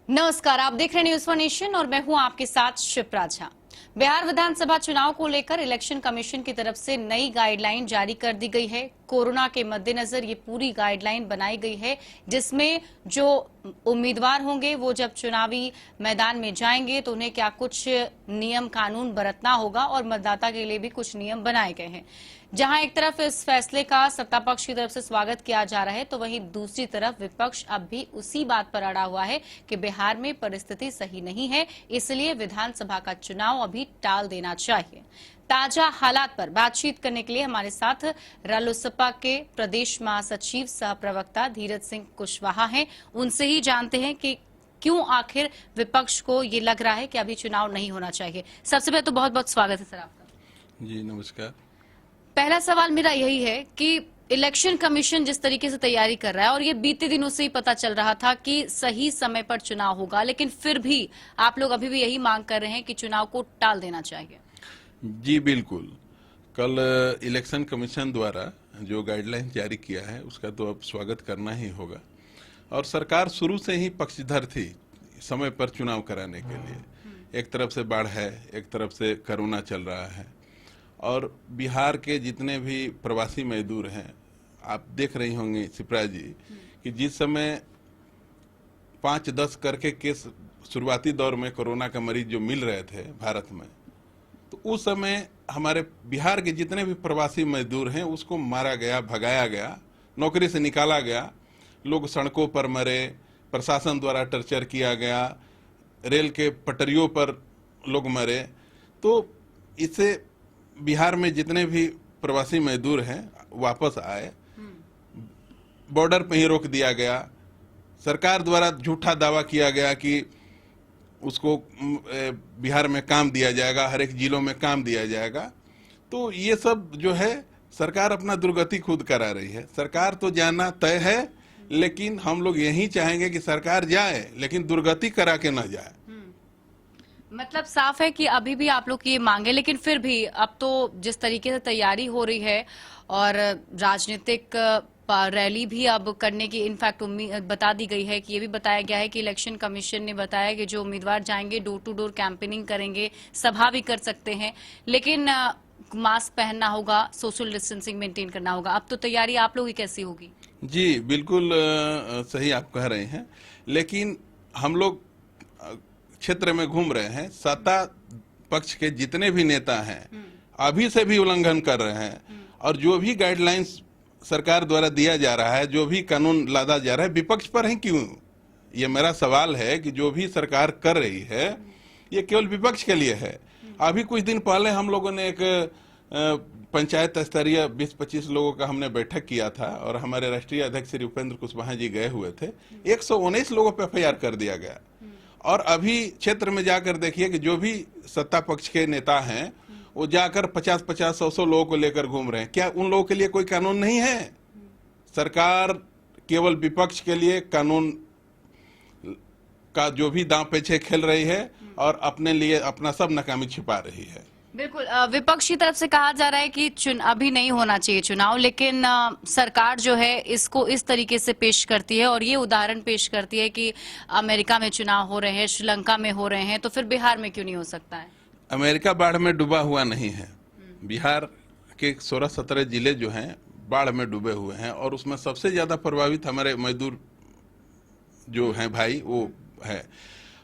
नमस्कार, आप देख रहे हैं न्यूज़ वन नेशन और मैं हूं आपके साथ शिप्रा झा। बिहार विधानसभा चुनाव को लेकर इलेक्शन कमीशन की तरफ से नई गाइडलाइन जारी कर दी गई है। कोरोना के मद्देनजर ये पूरी गाइडलाइन बनाई गई है, जिसमें जो उम्मीदवार होंगे वो जब चुनावी मैदान में जाएंगे तो उन्हें क्या कुछ नियम कानून बरतना होगा और मतदाता के लिए भी कुछ नियम बनाए गए हैं। जहां एक तरफ इस फैसले का सत्ता पक्ष की तरफ से स्वागत किया जा रहा है, तो वहीं दूसरी तरफ विपक्ष अब भी उसी बात पर अड़ा हुआ है कि बिहार में परिस्थिति सही नहीं है, इसलिए विधानसभा का चुनाव अभी टाल देना चाहिए। ताजा हालात पर बातचीत करने के लिए हमारे साथ रालोसपा के प्रदेश महासचिव सह प्रवक्ता धीरज सिंह कुशवाहा हैं। उनसे ही जानते हैं कि क्यों आखिर विपक्ष को ये लग रहा है कि अभी चुनाव नहीं होना चाहिए। सबसे पहले तो बहुत बहुत स्वागत है सर आपका। जी नमस्कार। पहला सवाल मेरा यही है कि इलेक्शन कमीशन जिस तरीके से तैयारी कर रहा है, और ये बीते दिनों से ही पता चल रहा था कि सही समय पर चुनाव होगा, लेकिन फिर भी आप लोग अभी भी यही मांग कर रहे हैं कि चुनाव को टाल देना चाहिए। जी बिल्कुल। कल इलेक्शन कमीशन द्वारा जो गाइडलाइन जारी किया है उसका तो अब स्वागत करना ही होगा। और सरकार शुरू से ही पक्षधर थी समय पर चुनाव कराने के लिए। एक तरफ से बाढ़ है, एक तरफ से कोरोना चल रहा है, और बिहार के जितने भी प्रवासी मजदूर हैं, आप देख रही होंगी शिप्रा जी कि जिस समय 5-10 करके केस शुरुआती दौर में कोरोना का मरीज जो मिल रहे थे भारत में, तो उस समय हमारे बिहार के जितने भी प्रवासी मजदूर हैं उसको मारा गया, भगाया गया, नौकरी से निकाला गया, लोग सड़कों पर मरे, प्रशासन द्वारा टर्चर किया गया, रेल के पटरियों पर लोग मरे। तो इससे बिहार में जितने भी प्रवासी मजदूर हैं वापस आए, बॉर्डर पे ही रोक दिया गया। सरकार द्वारा झूठा दावा किया गया कि उसको बिहार में काम दिया जाएगा, हर एक जिलों में काम दिया जाएगा। तो ये सब जो है सरकार अपना दुर्गति खुद करा रही है। सरकार तो जाना तय है, लेकिन हम लोग यही चाहेंगे कि सरकार जाए लेकिन दुर्गति करा के न जाए। मतलब साफ है कि अभी भी आप लोग ये मांगे, लेकिन फिर भी अब तो जिस तरीके से तैयारी हो रही है और राजनीतिक रैली भी अब करने की इनफैक्ट उम्मीद बता दी गई है कि ये भी बताया गया है कि इलेक्शन कमीशन ने बताया कि जो उम्मीदवार जाएंगे डोर टू डोर कैंपेनिंग करेंगे, सभा भी कर सकते हैं, लेकिन मास्क पहनना होगा, सोशल डिस्टेंसिंग मेंटेन करना होगा। अब तो तैयारी आप लोग की कैसी होगी? जी बिल्कुल सही आप कह रहे हैं, लेकिन हम लोग क्षेत्र में घूम रहे हैं, सत्ता पक्ष के जितने भी नेता हैं अभी से भी उल्लंघन कर रहे हैं, और जो भी गाइडलाइंस सरकार द्वारा दिया जा रहा है, जो भी कानून लादा जा रहा है, विपक्ष पर है क्यों? ये मेरा सवाल है कि जो भी सरकार कर रही है ये केवल विपक्ष के लिए है। अभी कुछ दिन पहले हम लोगों ने एक पंचायत स्तरीय 20-25 लोगों का हमने बैठक किया था, और हमारे राष्ट्रीय अध्यक्ष श्री उपेंद्र कुशवाहा जी गए हुए थे। 119 लोगों पर FIR कर दिया गया। और अभी क्षेत्र में जाकर देखिए कि जो भी सत्ता पक्ष के नेता हैं वो जाकर 50-50, 100-100 लोगों को लेकर घूम रहे हैं। क्या उन लोगों के लिए कोई कानून नहीं है? सरकार केवल विपक्ष के लिए कानून का जो भी दांव पेचे खेल रही है और अपने लिए अपना सब नाकामी छिपा रही है। बिल्कुल, विपक्ष की तरफ से कहा जा रहा है कि अभी नहीं होना चाहिए चुनाव, लेकिन सरकार जो है इसको इस तरीके से पेश करती है और ये उदाहरण पेश करती है कि अमेरिका में चुनाव हो रहे हैं, श्रीलंका में हो रहे हैं, तो फिर बिहार में क्यों नहीं हो सकता है? अमेरिका बाढ़ में डूबा हुआ नहीं है। बिहार के 16-17 जिले जो हैं बाढ़ में डूबे हुए हैं, और उसमें सबसे ज्यादा प्रभावित हमारे मजदूर जो हैं भाई वो है।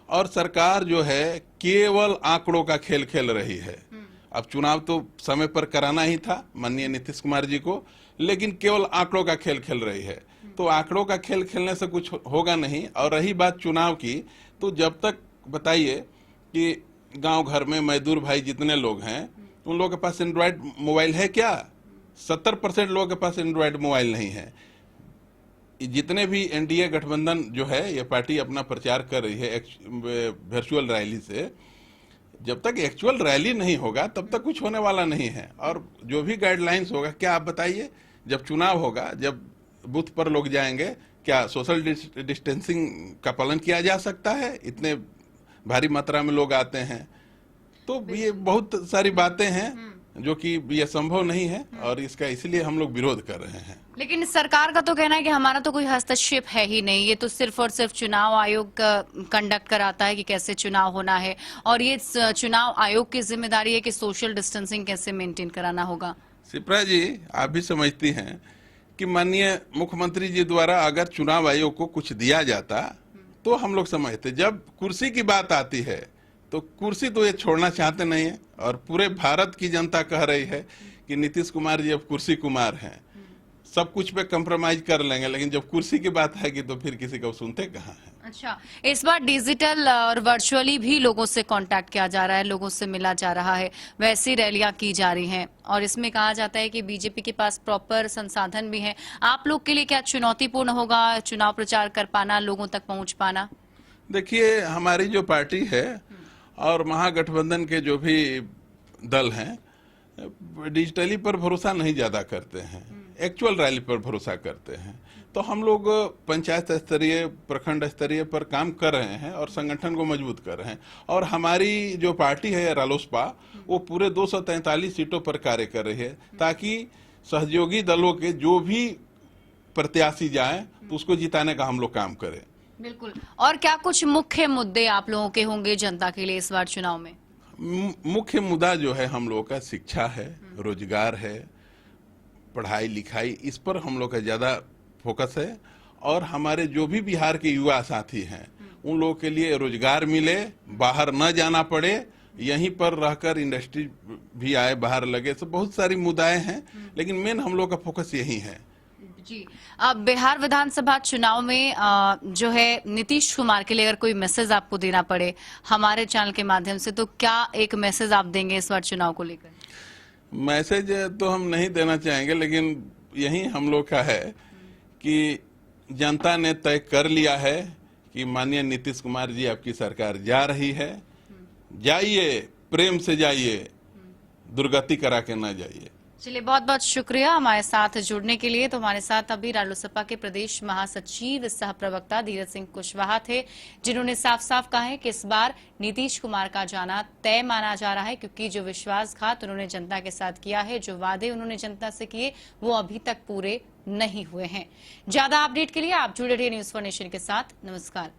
और सरकार जो है केवल आंकड़ों का खेल खेल रही है। अब चुनाव तो समय पर कराना ही था माननीय नीतीश कुमार जी को, लेकिन केवल आंकड़ों का खेल खेल रही है। तो आंकड़ों का खेल खेलने से कुछ होगा नहीं। और रही बात चुनाव की, तो जब तक बताइए कि गांव घर में मजदूर भाई जितने लोग हैं उन लोगों के पास एंड्रॉयड मोबाइल है क्या? 70% लोगों के पास एंड्रॉयड मोबाइल नहीं है। जितने भी NDA गठबंधन जो है ये पार्टी अपना प्रचार कर रही है वर्चुअल रैली से, जब तक एक्चुअल रैली नहीं होगा तब तक कुछ होने वाला नहीं है। और जो भी गाइडलाइंस होगा, क्या आप बताइए, जब चुनाव होगा, जब बूथ पर लोग जाएंगे, क्या सोशल डिस्टेंसिंग का पालन किया जा सकता है? इतने भारी मात्रा में लोग आते हैं। तो ये बहुत सारी बातें हैं जो कि यह संभव नहीं है और इसका इसलिए हम लोग विरोध कर रहे हैं। लेकिन सरकार का तो कहना है कि हमारा तो कोई हस्तक्षेप है ही नहीं, ये तो सिर्फ और सिर्फ चुनाव आयोग कंडक्ट कराता है कि कैसे चुनाव होना है, और ये चुनाव आयोग की जिम्मेदारी है कि सोशल डिस्टेंसिंग कैसे मेंटेन कराना होगा। शिप्रा जी, आप भी समझती हैं कि माननीय मुख्यमंत्री जी द्वारा अगर चुनाव आयोग को कुछ दिया जाता तो हम लोग समझते। जब कुर्सी की बात आती है तो कुर्सी तो ये छोड़ना चाहते नहीं है, और पूरे भारत की जनता कह रही है कि नीतीश कुमार जी अब कुर्सी कुमार हैं, सब कुछ पे कंप्रोमाइज कर लेंगे, लेकिन जब कुर्सी की बात आएगी तो फिर किसी को सुनते कहाँ हैं। अच्छा, इस बार डिजिटल और वर्चुअली भी लोगों से कांटेक्ट किया जा रहा है, लोगों से मिला जा रहा है, वैसी रैलियां की जा रही हैं, और इसमें कहा जाता है कि बीजेपी के पास प्रॉपर संसाधन भी है। आप लोग के लिए क्या चुनौतीपूर्ण होगा चुनाव प्रचार कर पाना, लोगों तक पहुंच पाना? देखिए, हमारी जो पार्टी है और महागठबंधन के जो भी दल हैं डिजिटली पर भरोसा नहीं ज्यादा करते हैं, एक्चुअल रैली पर भरोसा करते हैं। तो हम लोग पंचायत स्तरीय, प्रखंड स्तरीय पर काम कर रहे हैं और संगठन को मजबूत कर रहे हैं। और हमारी जो पार्टी है रालोसपा, वो पूरे 243 सीटों पर कार्य कर रही है, ताकि सहयोगी दलों के जो भी प्रत्याशी जाएं तो उसको जिताने का हम लोग काम करें। बिल्कुल। और क्या कुछ मुख्य मुद्दे आप लोगों के होंगे जनता के लिए इस बार चुनाव में? मुख्य मुद्दा जो है हम लोगों का शिक्षा है, रोजगार है, पढ़ाई लिखाई, इस पर हम लोग का ज्यादा फोकस है। और हमारे जो भी बिहार के युवा साथी हैं उन लोगों के लिए रोजगार मिले, बाहर न जाना पड़े, यहीं पर रहकर इंडस्ट्री भी आए, बाहर लगे। तो बहुत सारी मुद्दाएं हैं, लेकिन मेन हम लोग का फोकस यही है। जी, अब बिहार विधानसभा चुनाव में जो है नीतीश कुमार के लिए अगर कोई मैसेज आपको देना पड़े हमारे चैनल के माध्यम से, तो क्या एक मैसेज आप देंगे इस बार चुनाव को लेकर? मैसेज तो हम नहीं देना चाहेंगे, लेकिन यही हम लोग का है कि जनता ने तय कर लिया है कि माननीय नीतीश कुमार जी आपकी सरकार जा रही है। जाइए, प्रेम से जाइए, दुर्गति करा के ना जाइए। चलिए, बहुत बहुत शुक्रिया हमारे साथ जुड़ने के लिए। तो हमारे साथ अभी रालोसपा के प्रदेश महासचिव सह प्रवक्ता धीरज सिंह कुशवाहा थे, जिन्होंने साफ साफ कहा है कि इस बार नीतीश कुमार का जाना तय माना जा रहा है, क्योंकि जो विश्वासघात उन्होंने जनता के साथ किया है, जो वादे उन्होंने जनता से किए, वो अभी तक पूरे नहीं हुए हैं। ज्यादा अपडेट के लिए आप जुड़े रहिए न्यूज़4नेशन के साथ। नमस्कार।